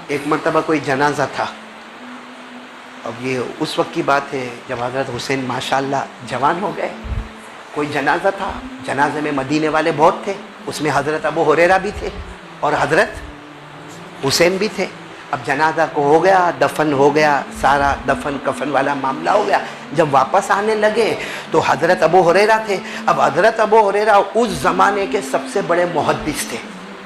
ایک مرتبہ کوئی جنازہ تھا. اب یہ اس وقت کی بات ہے جب حضرت حسین ماشاءاللہ جوان ہو گئے. کوئی جنازہ تھا, جنازے میں مدینے والے بہت تھے, اس میں حضرت ابو ہریرہ بھی تھے اور حضرت حسین بھی تھے. اب جنازہ کو ہو گیا, دفن ہو گیا, سارا دفن کفن والا معاملہ ہو گیا. جب واپس آنے لگے تو حضرت ابو ہریرہ تھے. اب حضرت ابو ہریرہ اس زمانے کے سب سے بڑے محدث تھے.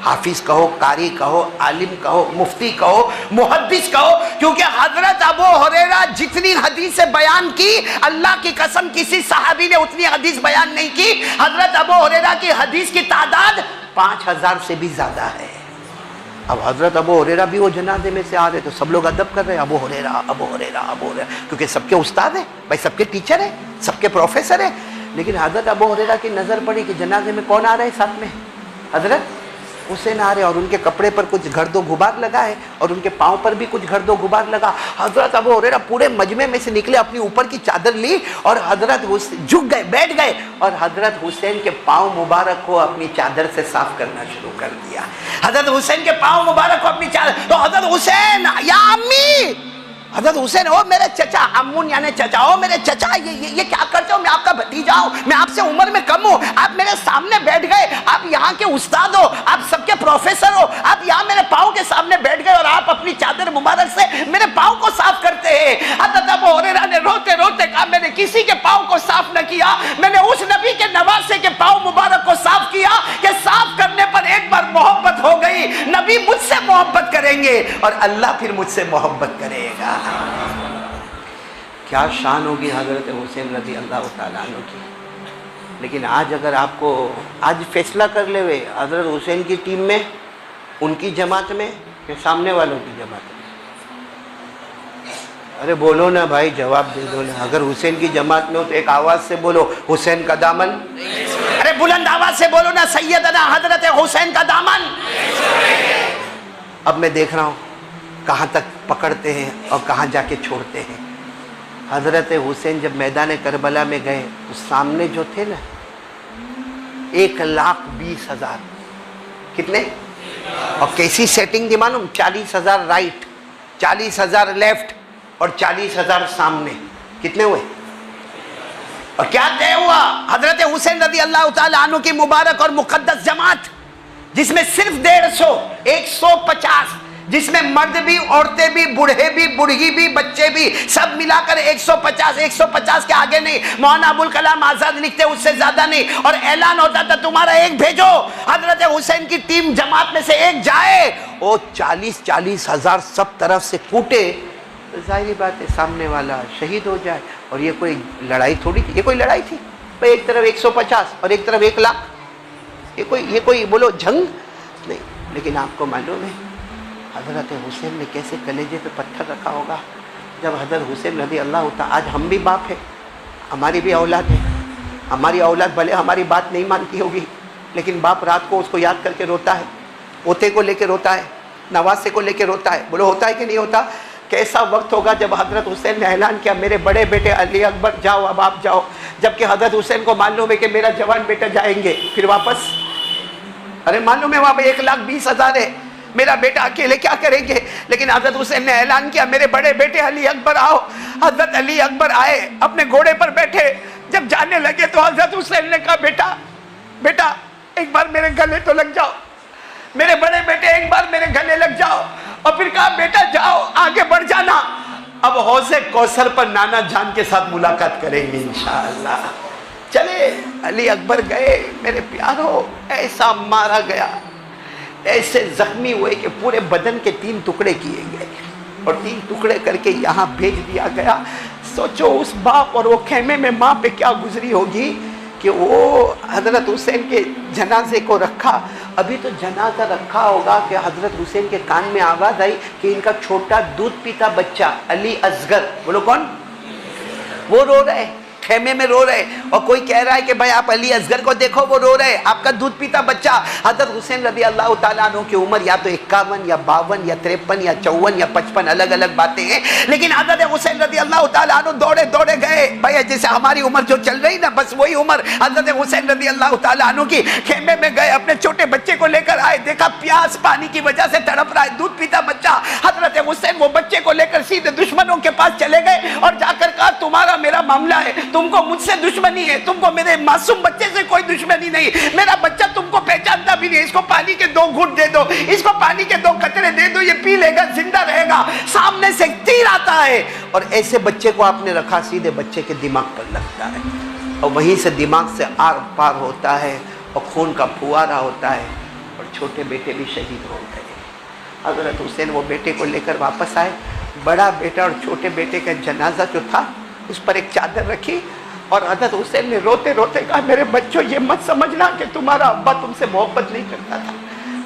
حافظ کہو, قاری کہو, عالم کہو, مفتی کہو, محدث کہو, کیونکہ حضرت ابو ہریرہ جتنی حدیث بیان کی, اللہ کی قسم کسی صحابی نے اتنی حدیث بیان نہیں کی. حضرت ابو ہریرہ کی حدیث کی تعداد 5000 سے بھی زیادہ ہے. اب حضرت ابو ہریرہ بھی وہ جنازے میں سے آ رہے تو سب لوگ ادب کر رہے ہیں, ابو ہریرہ ابو ہریرہ ابو ہریرہ, کیونکہ سب کے استاد ہیں بھائی, سب کے ٹیچر ہیں, سب کے پروفیسر ہیں. لیکن حضرت ابو ہریرہ کی نظر پڑی کہ جنازے میں کون آ رہے ہیں ساتھ میں؟ حضرت حسین آ رہے, اور ان کے کپڑے پر کچھ گرد و غبار لگا ہے اور ان کے پاؤں پر بھی کچھ گرد و غبار لگا. حضرت ابو ہریرہ پورے مجمع میں سے نکلے, اپنی اوپر کی چادر لی اور حضرت جھک گئے, بیٹھ گئے, اور حضرت حسین کے پاؤں مبارک کو اپنی چادر سے صاف کرنا شروع کر دیا. حضرت حسین کے پاؤں مبارک کو اپنی چادر, تو حضرت حسین یا امی, حضرت حسین او میرے چچا, امون یعنی چچا, او میرے چچا یہ کیا کرتے ہو؟ میں آپ کا بھتیجا ہوں, میں آپ سے عمر میں کم ہوں, آپ میرے سامنے بیٹھ گئے, آپ یہاں کے استاد ہو, آپ سب کے پروفیسر ہو, آپ یہاں میرے پاؤں کے سامنے بیٹھ گئے اور آپ اپنی چادر مبارک سے میرے پاؤں کو صاف کرتے ہیں. حضرت ابو ہریرہ نے روتے روتے کہا میں نے کسی کے پاؤں کو صاف نہ کیا, میں نے اس نبی کے نواسے کے پاؤں مبارک کو صاف کیا کہ صاف کرنے پر ایک بار محبت ہو گئی, نبی مجھ سے محبت کریں گے اور اللہ پھر مجھ سے محبت کرے گا. کیا شان ہوگی حضرت حسین رضی اللہ تعالیٰ عنہ کی. لیکن آج اگر آپ کو آج فیصلہ کر لے ہوئے حضرت حسین کی ٹیم میں, ان کی جماعت میں کہ سامنے والوں کی جماعت میں, ارے بولو نا بھائی, جواب دے دو نا. اگر حسین کی جماعت میں ہو تو ایک آواز سے بولو حسین کا دامن, ارے بلند آواز سے بولو نا سیدنا حضرت حسین کا دامن. اب میں دیکھ رہا ہوں کہاں تک پکڑتے ہیں اور کہاں جا کے چھوڑتے ہیں. حضرت حسین جب میدان کربلا میں گئے تو سامنے جو تھے نا 1,20,000, کتنے, اور کیسی سیٹنگ دی معلوم, 40,000 رائٹ, 40,000 لیفٹ اور 40,000 سامنے, کتنے ہوئے؟ اور کیا طے ہوا؟ حضرت حسین رضی اللہ تعالیٰ عنہ کی مبارک اور مقدس جماعت, جس میں صرف 150, 150, جس میں مرد بھی, عورتیں بھی, بوڑھے بھی, بڑھی بھی, بچے بھی, سب ملا کر 150, 150 کے آگے نہیں. مولانا ابوالکلام آزاد لکھتے اس سے زیادہ نہیں, اور اعلان ہوتا تھا تمہارا ایک بھیجو, حضرت حسین کی ٹیم جماعت میں سے ایک جائے, وہ 40,000 سب طرف سے کوٹے. ظاہری بات ہے سامنے والا شہید ہو جائے, اور یہ کوئی لڑائی تھوڑی تھی, یہ کوئی لڑائی تھی بھائی, ایک طرف 150 اور ایک طرف 1,00,000, یہ کوئی بولو جنگ نہیں. لیکن آپ کو معلوم ہے حضرت حسین نے کیسے کلیجے پہ پتھر رکھا ہوگا جب حضرت حسین رضی اللہ تعالیٰ, آج ہم بھی باپ ہیں, ہماری بھی اولاد ہے, ہماری اولاد بھلے ہماری بات نہیں مانتی ہوگی, لیکن باپ رات کو اس کو یاد کر کے روتا ہے, پوتے کو لے کے روتا ہے, نواسے کو لے کے روتا ہے. بولو ہوتا ہے کہ نہیں ہوتا؟ کیسا وقت ہوگا جب حضرت حسین نے اعلان کیا میرے بڑے بیٹے علی اکبر جاؤ, اب آپ جاؤ, جبکہ حضرت حسین کو معلوم ہے کہ میرا جوان بیٹا جائیں گے پھر واپس, ارے معلوم ہے وہاں پہ 1,20,000 ہے, میرا بیٹا اکیلے کیا کریں گے. لیکن حضرت حسین نے اعلان کیا میرے بڑے بیٹے علی اکبر آؤ. حضرت علی اکبر آئے, اپنے گھوڑے پر بیٹھے, جب جانے لگے تو حضرت حسین نے کہا بیٹا ایک بار میرے گلے تو لگ جاؤ, میرے بڑے بیٹے ایک بار میرے گلے لگ جاؤ. اور پھر کہا بیٹا جاؤ آگے بڑھ جانا, اب حوض کوثر پر نانا جان کے ساتھ ملاقات کریں گے انشاءاللہ. چلے علی اکبر گئے, میرے پیارو ایسا مارا گیا, ایسے زخمی ہوئے کہ پورے بدن کے 3 ٹکڑے کیے گئے اور 3 ٹکڑے کر کے یہاں بھیج دیا گیا. سوچو اس باپ اور وہ خیمے میں ماں پہ کیا گزری ہوگی کہ وہ حضرت حسین کے جنازے کو رکھا. ابھی تو جنازہ رکھا ہوگا کہ حضرت حسین کے کان میں آواز آئی کہ ان کا چھوٹا دودھ پیتا بچہ علی اصغر, بولو کون, وہ رو رہے, خیمے میں رو رہے, اور کوئی کہہ رہا ہے کہ بھائی آپ علی اصغر کو دیکھو وہ رو رہے, آپ کا دودھ پیتا بچہ. حضرت حسین رضی اللہ تعالیٰ عنہ کی عمر یا تو 51 یا 52 یا 53 یا 54 یا 55, الگ الگ باتیں ہیں. لیکن حضرت حسین رضی اللہ تعالیٰ عنہ دوڑے گئے, بھائی جیسے ہماری عمر جو چل رہی نا بس وہی عمر حضرت حسین رضی اللہ تعالیٰ عنہ کی. خیمے میں گئے, اپنے چھوٹے بچے کو لے کر آئے, دیکھا پیاس پانی کی وجہ سے تڑپ رہا ہے, دودھ پیتا بچہ. حضرت معاملہ ہے, تم کو مجھ سے دشمنی ہے, تم کو میرے معصوم بچے سے کوئی دشمنی نہیں, میرا بچہ تم کو پہچانتا بھی نہیں, اس کو پانی کے 2 گھٹ دے دو, اس کو پانی کے 2 قطرے دے دو, یہ پی لے گا, زندہ رہے گا. سامنے سے تیر آتا ہے اور ایسے بچے کو آپ نے رکھا, سیدھے بچے کے دماغ پر لگتا ہے اور وہیں سے دماغ سے آر پار ہوتا ہے اور خون کا پھوارا ہوتا ہے اور چھوٹے بیٹے بھی شہید ہو گئے. حضرت حسین وہ بیٹے کو لے کر واپس آئے, بڑا بیٹا اور چھوٹے بیٹے کا جنازہ جو تھا اس پر ایک چادر رکھی اور حضرت حسین نے روتے روتے کہا, میرے بچوں یہ مت سمجھنا کہ تمہارا ابا تم سے محبت نہیں کرتا تھا,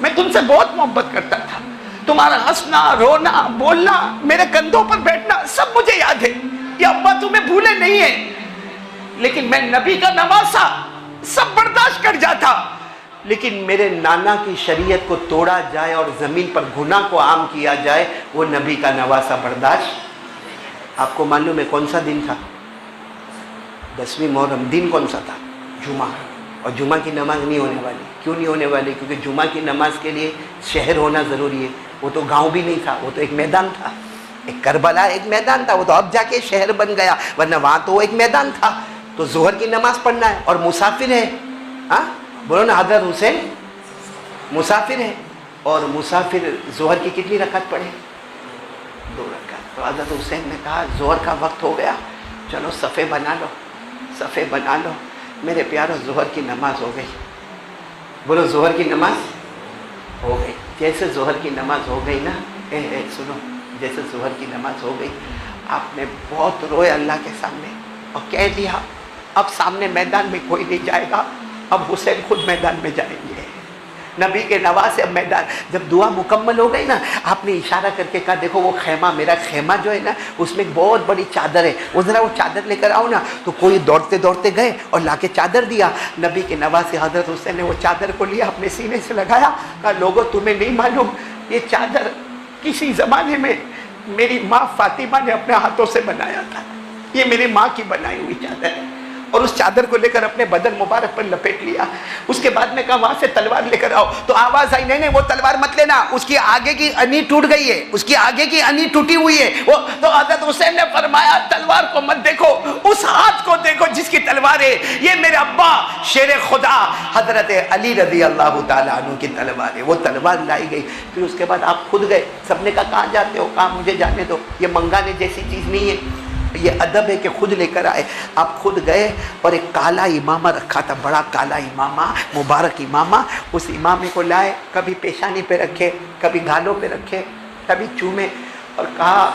میں تم سے بہت محبت کرتا تھا, تمہارا ہنسنا, رونا, بولنا, میرے کندھوں پر بیٹھنا سب مجھے یاد ہے, یہ ابا تمہیں بھولے نہیں ہیں, لیکن میں نبی کا نواسا سب برداشت کر جاتا, لیکن میرے نانا کی شریعت کو توڑا جائے اور زمین پر گناہ کو عام کیا جائے, وہ نبی کا نواسا برداشت. آپ کو معلوم ہے کون سا دن تھا؟ 10ویں محرم. دن کون سا تھا؟ جمعہ. اور جمعہ کی نماز نہیں ہونے والی. کیوں نہیں ہونے والی؟ کیونکہ جمعہ کی نماز کے لیے شہر ہونا ضروری ہے. وہ تو گاؤں بھی نہیں تھا, وہ تو ایک میدان تھا, ایک کربلا ایک میدان تھا, وہ تو اب جا کے شہر بن گیا, ورنہ وہاں تو وہ ایک میدان تھا. تو ظہر کی نماز پڑھنا ہے اور مسافر ہے. ہاں بولو نا, حضرت حسین مسافر ہے اور مسافر ظہر کی کتنی رکعت پڑھے؟ 2 رکعت. تو حضرت حسین نے کہا ظہر کا وقت ہو گیا, چلو صفے بنا لو, صفے بنا لو. میرے پیارو ظہر کی نماز ہو گئی. بولو ظہر کی نماز ہو گئی. جیسے ظہر کی نماز ہو گئی نا, سنو, جیسے ظہر کی نماز ہو گئی آپ نے بہت روئے اللہ کے سامنے اور کہہ دیا اب سامنے میدان میں کوئی نہیں جائے گا, اب حسین خود میدان میں جائیں گے. نبی کے نواز سے اب میدان. جب دعا مکمل ہو گئی نا, آپ نے اشارہ کر کے کہا دیکھو وہ خیمہ, میرا خیمہ جو ہے نا اس میں ایک بہت بڑی چادر ہے, وہ ذرا وہ چادر لے کر آؤ نا. تو کوئی دوڑتے دوڑتے گئے اور لا کے چادر دیا. نبی کے نواز سے حضرت حسین نے وہ چادر کو لیا, اپنے سینے سے لگایا, کہا لوگوں تمہیں نہیں معلوم یہ چادر کسی زمانے میں میری ماں فاطمہ نے اپنے ہاتھوں سے بنایا تھا, یہ میری ماں کی بنائی ہوئی چادر ہے. اور اس چادر کو لے کر اپنے بدن مبارک پر لپیٹ لیا. اس کے بعد میں کہا وہاں سے تلوار لے کر آؤ. تو آواز آئی, نہیں وہ تلوار مت لینا, اس کی آگے کی انی ٹوٹ گئی ہے, اس کی آگے کی انی ٹوٹی ہوئی ہے. وہ تو حضرت حسین نے فرمایا تلوار کو مت دیکھو, اس ہاتھ کو دیکھو جس کی تلوار ہے, یہ میرے ابا شیر خدا حضرت علی رضی اللہ تعالیٰ عنہ کی تلوار ہے. وہ تلوار لائی گئی. پھر اس کے بعد آپ خود گئے. سب نے کہا کہاں جاتے ہو؟ کہا مجھے جانے دو, یہ منگانے جیسی چیز نہیں ہے, یہ ادب ہے کہ خود لے کر آئے. آپ خود گئے اور ایک کالا امامہ رکھا تھا, بڑا کالا امامہ, مبارک امامہ. اس امامے کو لائے, کبھی پیشانی پہ رکھے, کبھی گالوں پہ رکھے, کبھی چومے, اور کہا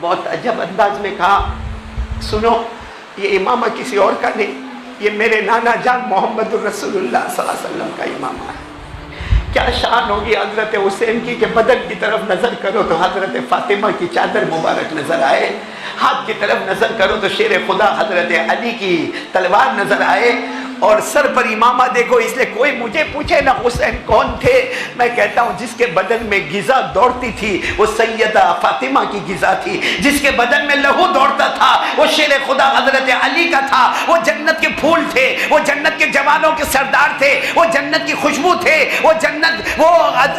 بہت عجب انداز میں کہا سنو یہ امامہ کسی اور کا نہیں, یہ میرے نانا جان محمد الرسول اللہ صلی اللہ علیہ وسلم کا امامہ ہے. کیا شان ہوگی حضرت حسین کی کہ بدن کی طرف نظر کرو تو حضرت فاطمہ کی چادر مبارک نظر آئے, ہاتھ کی طرف نظر کرو تو شیر خدا حضرت علی کی تلوار نظر آئے, اور سر پر امامہ دیکھو. اس لیے کوئی مجھے پوچھے نا حسین کون تھے, میں کہتا ہوں جس کے بدن میں غذا دوڑتی تھی وہ سیدہ فاطمہ کی غذا تھی, جس کے بدن میں لہو دوڑتا تھا وہ شیر خدا حضرت علی کا تھا. وہ جنت کے پھول تھے, وہ جنت کے جوانوں کے سردار تھے, وہ جنت کی خوشبو تھے, وہ جنت وہ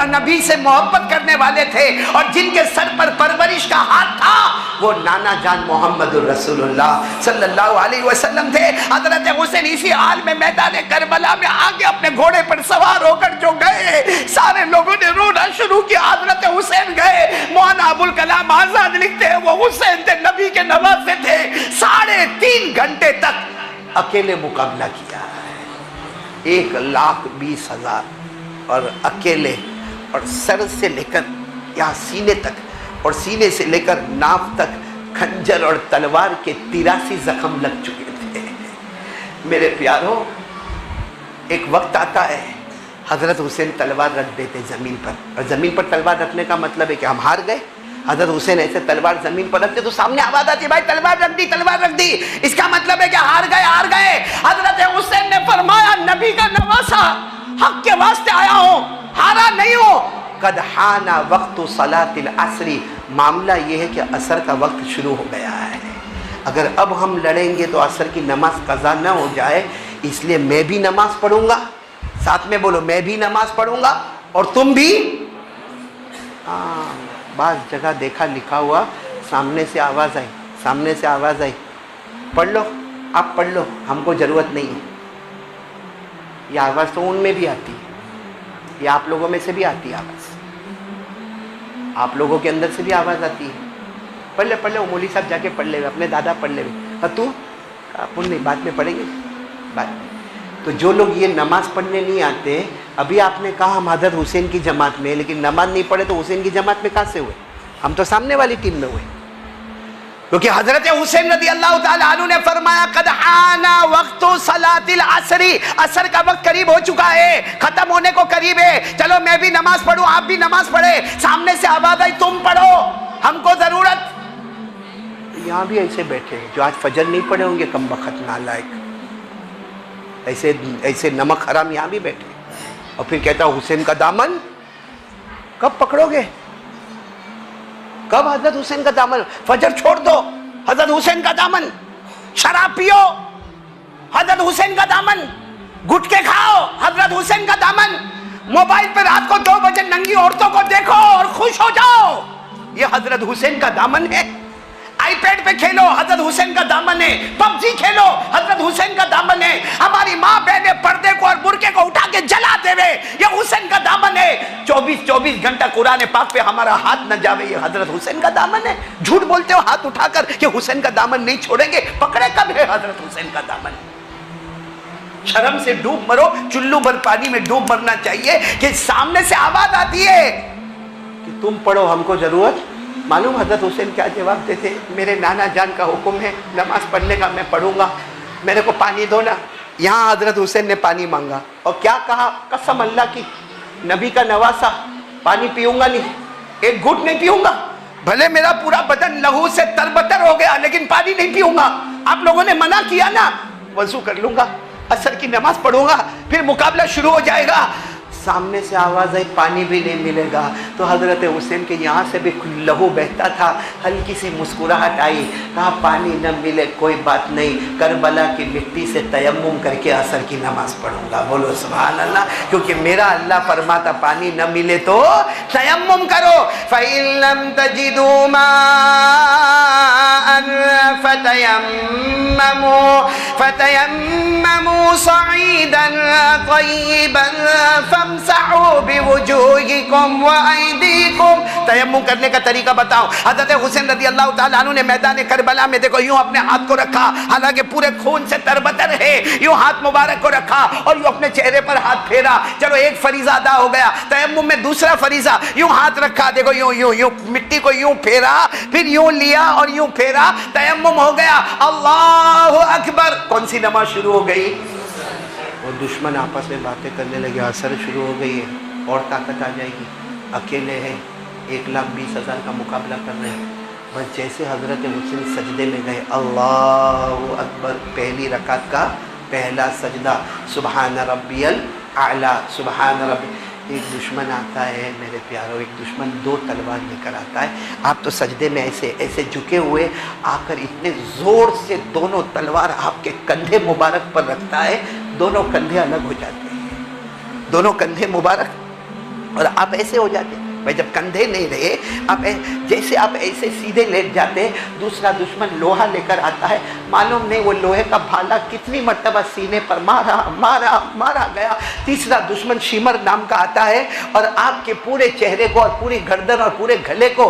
نبی سے محبت کرنے والے تھے, اور جن کے سر پر پرورش کا ہاتھ تھا وہ نانا جان محمد الرسول اللہ صلی اللہ علیہ وسلم تھے. حضرت حسین اسی حال میں میدان کربلا میں آگے اپنے گھوڑے پر سوار ہو کر جو گئے, سارے لوگوں نے رونا شروع کیا. حضرت حسین گئے. مولانا ابوالکلام آزاد لکھتے ہیں وہ حسین تھے, نبی کے نواسے تھے. 3.5 گھنٹے تک اکیلے مقابلہ کیا ہے, 1,20,000 اور اکیلے, اور سر سے لے کر یہاں سینے تک, اور سینے سے لے کر ناف تک کھنجر اور تلوار کے 83 زخم لگ چکے تھے. میرے پیاروں ایک وقت آتا ہے حضرت حسین تلوار رکھ دیتے زمین پر, اور زمین پر تلوار رکھنے کا مطلب ہے کہ ہم ہار گئے. حضرت حسین ایسے تلوار زمین پر رکھتے تو سامنے آواز آتی بھائی تلوار رکھ دی, تلوار رکھ دی, اس کا مطلب ہے کہ ہار گئے, ہار گئے. حضرت حسین نے فرمایا نبی کا نواسا حق کے واسطے آیا ہوں, ہارا نہیں ہوں. قد حان وقت صلاۃ العصر, معاملہ یہ ہے کہ عصر کا وقت شروع ہو گیا ہے. اگر اب ہم لڑیں گے تو عصر کی نماز قضا نہ ہو جائے, اس لیے میں بھی نماز پڑھوں گا. ساتھ میں بولو میں بھی نماز پڑھوں گا اور تم بھی. بعض جگہ دیکھا لکھا ہوا, سامنے سے آواز آئی, سامنے سے آواز آئی, پڑھ لو، آپ پڑھ لو، ہم کو ضرورت نہیں ہے. یہ آواز تو ان میں بھی آتی ہے، یہ آپ لوگوں میں سے بھی آتی ہے آواز، آپ لوگوں کے اندر سے بھی آواز آتی ہے. پڑھ لے مولوی صاحب جا کے پڑھ لے، اپنے دادا پڑھ لے. اور تو اپن نہیں، بعد میں پڑھیں گے بعد میں. تو جو لوگ یہ نماز پڑھنے نہیں آتے، ابھی آپ نے کہا ہم حضرت حسین کی جماعت میں، لیکن نماز نہیں پڑھے تو حسین کی جماعت میں کہاں سے ہوئے؟ ہم تو سامنے والی ٹیم میں ہوئے. کیونکہ حضرت حسین رضی اللہ تعالیٰ عنہ نے فرمایا قد حان وقت صلاۃ العصر، عصر کا وقت قریب ہو چکا ہے، ختم ہونے کو قریب ہے، چلو میں بھی نماز پڑھوں، آپ بھی نماز پڑھے. سامنے سے آواز آئی تم پڑھو، ہم کو ضرورت. یہاں بھی ایسے بیٹھے ہیں جو آج فجر نہیں پڑھے ہوں گے، کم بخت نالائق، ایسے نمک حرام یہاں بھی بیٹھے. اور پھر کہتا حسین کا دامن کب پکڑو گے؟ کب حضرت حسین کا دامن؟ فجر چھوڑ دو، حضرت حسین کا دامن. شراب پیو، حضرت حسین کا دامن. گٹکے کھاؤ، حضرت حسین کا دامن. موبائل پہ رات کو 2 بجے ننگی عورتوں کو دیکھو اور خوش ہو جاؤ، یہ حضرت حسین کا دامن ہے. آئی پیڈ پہ کھیلو، حضرت حسین کا دامن ہے. پب جی کھیلو، حضرت حسین کا دامن ہے. ہماری ماں بہنیں پردے کو اور برقعے کو اٹھا کے جلا دے وے، یہ حسین کا دامن ہے. 24 گھنٹہ قرآن پاک پہ ہمارا ہاتھ نہ جاوے، یہ حضرت حسین کا دامن ہے. جھوٹ بولتے ہو ہاتھ اٹھا کر کہ حسین کا دامن نہیں چھوڑیں گے، پکڑے کب ہے حضرت حسین کا دامن؟ شرم سے ڈوب مرو، چلو بھر پانی میں ڈوب مرنا چاہیے کہ سامنے سے آواز آتی ہے کہ تم پڑھو، ہم کو ضرورت. معلوم حضرت حسین کیا جواب دیتے؟ میرے نانا جان کا حکم ہے نماز پڑھنے کا، میں پڑھوں گا، میرے کو پانی دو نا. یہاں حضرت حسین نے پانی مانگا اور کیا کہا؟ قسم اللہ کی، نبی کا نواسا، پانی پیوں گا نہیں، ایک گھٹ نہیں پیوں گا، بھلے میرا پورا بدن لہو سے تربتر ہو گیا لیکن پانی نہیں پیوں گا. آپ لوگوں نے منع کیا نا، وضو کر لوں گا، عصر کی نماز پڑھوں گا، پھر مقابلہ شروع ہو جائے گا. سامنے سے آواز آئی پانی بھی نہیں ملے گا. تو حضرت حسین کے یہاں سے بھی لہو بہتا تھا، ہلکی سی مسکراہٹ آئی، کہا پانی نہ ملے کوئی بات نہیں، کربلا کی مٹی سے تیمم کر کے عصر کی نماز پڑھوں گا. بولو سبحان اللہ. کیونکہ میرا اللہ فرماتا پانی نہ ملے تو تیمم کرو. فَإِن لَّمْ تَجِدُوا مَاءً فَتَيَمَّمُوا صَعِيدًا طَيِّبًا فَامْسَحُوا بِوُجُوهِكُمْ وَأَيْدِيكُمْ. تیمم کرنے کا طریقہ بتاؤ. حضرت حسین رضی اللہ تعالیٰ عنہ نے میدان کربلا میں دیکھو یوں اپنے ہاتھ کو رکھا، حالانکہ پورے خون سے تربتر ہے، یوں ہاتھ مبارک کو رکھا اور یوں اپنے چہرے پر ہاتھ پھیرا. چلو ایک فریضہ ادا ہو گیا. تیمم میں دوسرا فریضہ، یوں ہاتھ رکھا، دیکھو یوں مٹی کو یوں پھیرا، پھر یوں لیا اور یوں پھیرا، تیمم ہو گیا. اللہ اکبر. کون سی نماز شروع ہو گئی؟ اور دشمن آپس میں باتیں کرنے لگے، عصر شروع ہو گئی ہے، اور طاقت آ جائے گی، اکیلے ہیں، 1,20,000 کا مقابلہ کر رہے ہیں. بس جیسے حضرت حسین سجدے میں گئے، اللہ اکبر، پہلی رکعت کا پہلا سجدہ، سبحان ربی الاعلیٰ، سبحان ربی. ایک دشمن آتا ہے میرے پیاروں، ایک دشمن 2 تلوار لے کر آتا ہے. آپ تو سجدے میں ایسے جھکے ہوئے آ کر اتنے زور سے دونوں تلوار آپ کے کندھے مبارک پر رکھتا ہے، دونوں کندھے الگ ہو جاتے ہیں، دونوں کندھے مبارک، اور آپ ایسے ہو جاتے ہیں. بھائی جب کندھے نہیں رہے، جیسے آپ ایسے سیدھے لیٹ جاتے، دوسرا دشمن لوہا لے کر آتا ہے، معلوم نہیں وہ لوہے کا بھالا کتنی مرتبہ سینے پر مارا گیا. تیسرا دشمن شیمر نام کا آتا ہے اور آپ کے پورے چہرے کو اور پوری گردن اور پورے گلے کو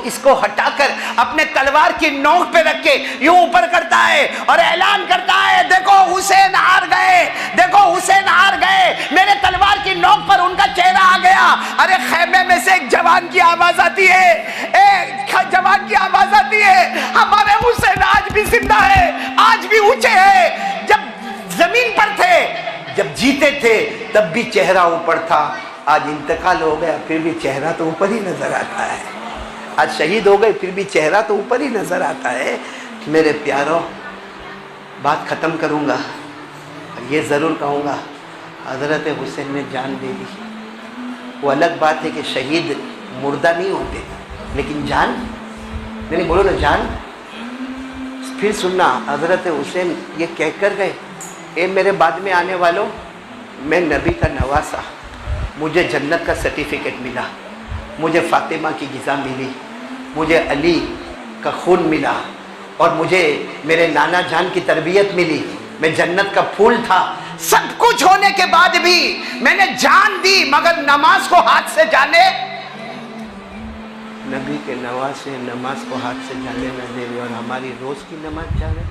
اس کو ہٹا کر اپنے تلوار کی نوک پہ رکھ کے یوں اوپر کرتا ہے اور اعلان کرتا ہے دیکھو حسین ہار گئے، دیکھو حسین ہار گئے. میرے تلوار کی نوک پر ان کا چہرہ آ گیا. ارے خیمے میں سے ایک جوان کی آواز آتی ہے، ہمارے حسین آج بھی زندہ ہے، آج بھی اونچے ہیں. جب زمین پر تھے، جب جیتے تھے تب بھی چہرہ اوپر تھا، آج انتقال ہو گیا پھر بھی چہرہ تو اوپر ہی نظر آتا ہے. آج شہید ہو گئے پھر بھی چہرہ تو اوپر ہی نظر آتا ہے. میرے پیاروں، بات ختم کروں گا، یہ ضرور کہوں گا، حضرت حسین نے جان دے دی. وہ الگ بات ہے کہ شہید مردہ نہیں ہوتے، لیکن جان نہیں، بولو نا جان. پھر سننا، حضرت حسین یہ کہہ کر گئے، اے میرے بعد میں آنے والوں، میں نبی کا نواسا، مجھے جنت کا سرٹیفکیٹ ملا، مجھے فاطمہ کی غذا ملی، مجھے علی کا خون ملا، اور مجھے میرے نانا جان کی تربیت ملی، میں جنت کا پھول تھا، سب کچھ ہونے کے بعد بھی میں نے جان دی، مگر نماز کو ہاتھ سے جانے، نبی کے نواز سے نماز کو ہاتھ سے جانے نہ دے، اور ہماری روز کی نماز جانے